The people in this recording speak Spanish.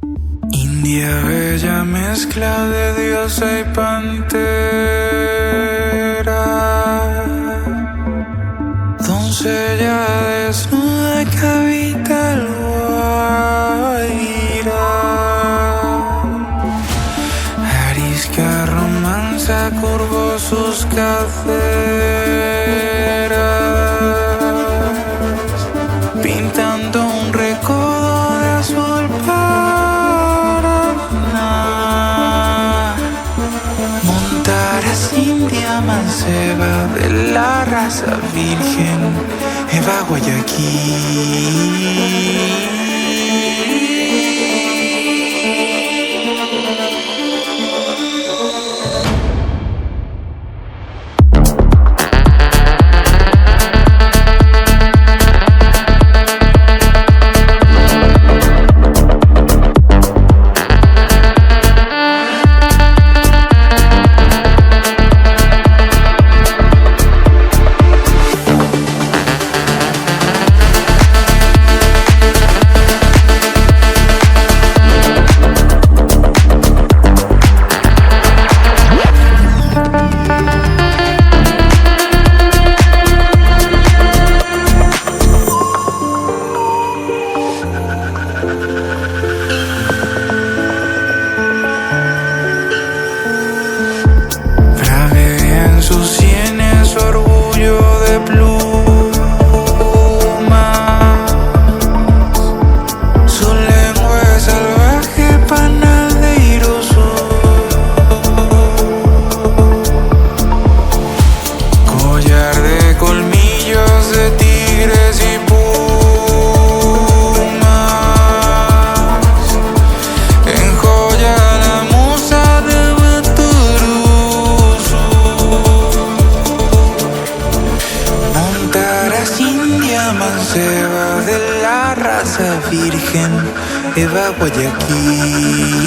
India bella, mezcla de diosa y pantera, doncella desnuda que habita el Guaira. Arisca romanza, curvó sus caderas, pintando un recodo de azul Paraná. Montaras india, manceba de la raza virgen, Eva Guayaquil. Sus sienes, su orgullo de plumas, su lengua es salvaje, panal de Irusú. Collar de colmillos de tigres y pumas, enjolla la musa de manceba de la raza virgen, Eva Guayaquil.